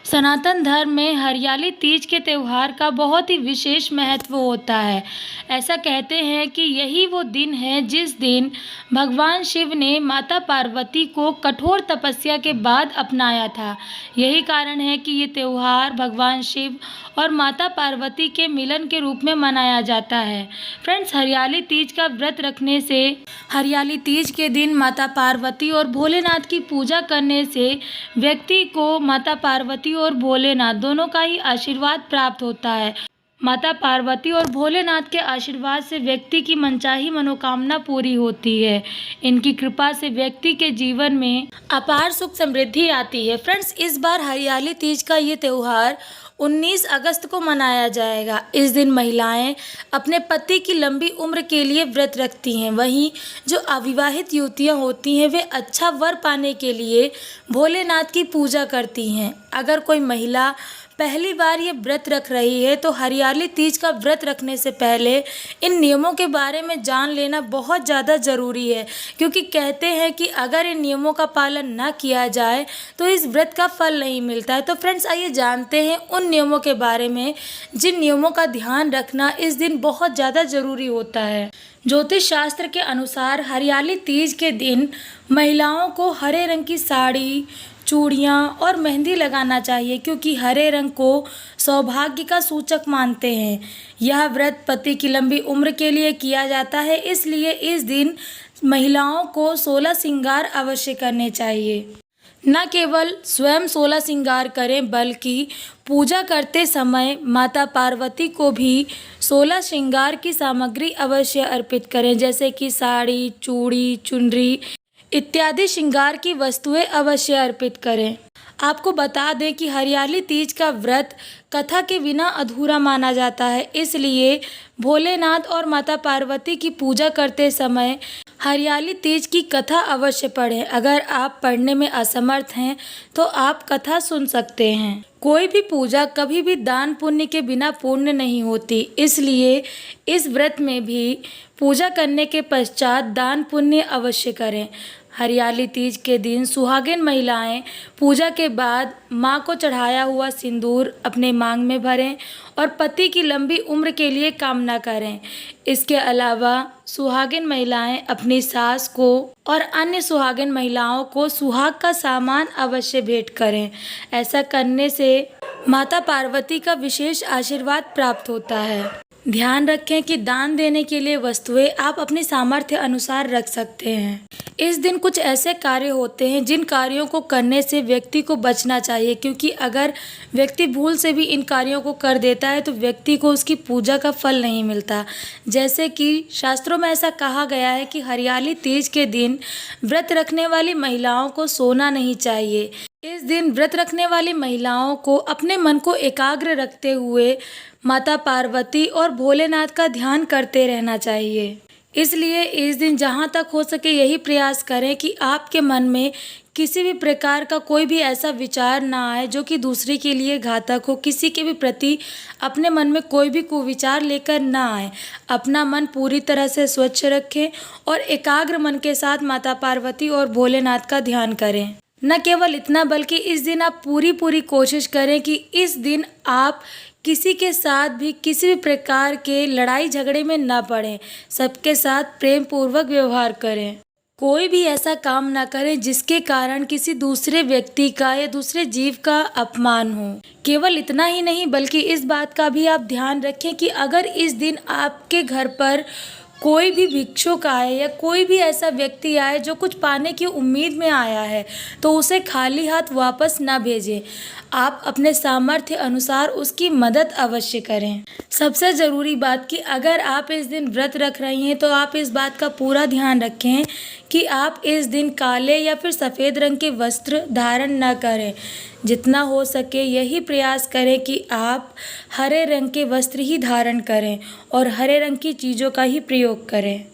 सनातन धर्म में हरियाली तीज के त्योहार का बहुत ही विशेष महत्व होता है। ऐसा कहते हैं कि यही वो दिन है जिस दिन भगवान शिव ने माता पार्वती को कठोर तपस्या के बाद अपनाया था। यही कारण है कि ये त्योहार भगवान शिव और माता पार्वती के मिलन के रूप में मनाया जाता है। फ्रेंड्स, हरियाली तीज का व्रत रखने से, हरियाली तीज के दिन माता पार्वती और भोलेनाथ की पूजा करने से व्यक्ति को माता पार्वती और भोलेनाथ दोनों का ही आशीर्वाद प्राप्त होता है। माता पार्वती और भोलेनाथ के आशीर्वाद से व्यक्ति की मनचाही मनोकामना पूरी होती है। इनकी कृपा से व्यक्ति के जीवन में अपार सुख समृद्धि आती है। फ्रेंड्स, इस बार हरियाली तीज का ये त्यौहार 19 अगस्त को मनाया जाएगा। इस दिन महिलाएं अपने पति की लंबी उम्र के लिए व्रत रखती हैं। वहीं जो अविवाहित युवतियां होती हैं वे अच्छा वर पाने के लिए भोलेनाथ की पूजा करती हैं। अगर कोई महिला पहली बार ये व्रत रख रही है तो हरियाली तीज का व्रत रखने से पहले इन नियमों के बारे में जान लेना बहुत ज़्यादा ज़रूरी है, क्योंकि कहते हैं कि अगर इन नियमों का पालन ना किया जाए तो इस व्रत का फल नहीं मिलता है। तो फ्रेंड्स, आइए जानते हैं उन नियमों के बारे में जिन नियमों का ध्यान रखना इस दिन बहुत ज़्यादा ज़रूरी होता है। ज्योतिष शास्त्र के अनुसार हरियाली तीज के दिन महिलाओं को हरे रंग की साड़ी, चूड़ियाँ और मेहंदी लगाना चाहिए, क्योंकि हरे रंग को सौभाग्य का सूचक मानते हैं। यह व्रत पति की लंबी उम्र के लिए किया जाता है, इसलिए इस दिन महिलाओं को 16 श्रृंगार अवश्य करने चाहिए। न केवल स्वयं 16 श्रृंगार करें, बल्कि पूजा करते समय माता पार्वती को भी 16 श्रृंगार की सामग्री अवश्य अर्पित करें, जैसे कि साड़ी, चूड़ी, चुनरी इत्यादि श्रृंगार की वस्तुएं अवश्य अर्पित करें। आपको बता दें कि हरियाली तीज का व्रत कथा के बिना अधूरा माना जाता है, इसलिए भोलेनाथ और माता पार्वती की पूजा करते समय हरियाली तीज की कथा अवश्य पढ़ें। अगर आप पढ़ने में असमर्थ हैं तो आप कथा सुन सकते हैं। कोई भी पूजा कभी भी दान पुण्य के बिना पूर्ण नहीं होती, इसलिए इस व्रत में भी पूजा करने के पश्चात दान पुण्य अवश्य करें। हरियाली तीज के दिन सुहागिन महिलाएं पूजा के बाद मां को चढ़ाया हुआ सिंदूर अपने मांग में भरें और पति की लंबी उम्र के लिए कामना करें। इसके अलावा सुहागिन महिलाएं अपनी सास को और अन्य सुहागिन महिलाओं को सुहाग का सामान अवश्य भेंट करें। ऐसा करने से माता पार्वती का विशेष आशीर्वाद प्राप्त होता है। ध्यान रखें कि दान देने के लिए वस्तुएं आप अपनी सामर्थ्य अनुसार रख सकते हैं। इस दिन कुछ ऐसे कार्य होते हैं जिन कार्यों को करने से व्यक्ति को बचना चाहिए, क्योंकि अगर व्यक्ति भूल से भी इन कार्यों को कर देता है तो व्यक्ति को उसकी पूजा का फल नहीं मिलता। जैसे कि शास्त्रों में ऐसा कहा गया है कि हरियाली तीज के दिन व्रत रखने वाली महिलाओं को सोना नहीं चाहिए। इस दिन व्रत रखने वाली महिलाओं को अपने मन को एकाग्र रखते हुए माता पार्वती और भोलेनाथ का ध्यान करते रहना चाहिए। इसलिए इस दिन जहाँ तक हो सके यही प्रयास करें कि आपके मन में किसी भी प्रकार का कोई भी ऐसा विचार ना आए जो कि दूसरे के लिए घातक हो। किसी के भी प्रति अपने मन में कोई भी कुविचार लेकर ना आए। अपना मन पूरी तरह से स्वच्छ रखें और एकाग्र मन के साथ माता पार्वती और भोलेनाथ का ध्यान करें। न केवल इतना, बल्कि इस दिन आप पूरी कोशिश करें कि इस दिन आप किसी के साथ भी किसी भी प्रकार के लड़ाई झगड़े में ना पड़ें। सबके साथ प्रेम पूर्वक व्यवहार करें। कोई भी ऐसा काम ना करें जिसके कारण किसी दूसरे व्यक्ति का या दूसरे जीव का अपमान हो। केवल इतना ही नहीं, बल्कि इस बात का भी आप ध्यान रखें कि अगर इस दिन आपके घर पर कोई भी भिक्षुक आए या कोई भी ऐसा व्यक्ति आए जो कुछ पाने की उम्मीद में आया है तो उसे खाली हाथ वापस ना भेजें। आप अपने सामर्थ्य अनुसार उसकी मदद अवश्य करें। सबसे ज़रूरी बात कि अगर आप इस दिन व्रत रख रही हैं तो आप इस बात का पूरा ध्यान रखें कि आप इस दिन काले या फिर सफ़ेद रंग के वस्त्र धारण न करें। जितना हो सके यही प्रयास करें कि आप हरे रंग के वस्त्र ही धारण करें और हरे रंग की चीज़ों का ही प्रयोग करें।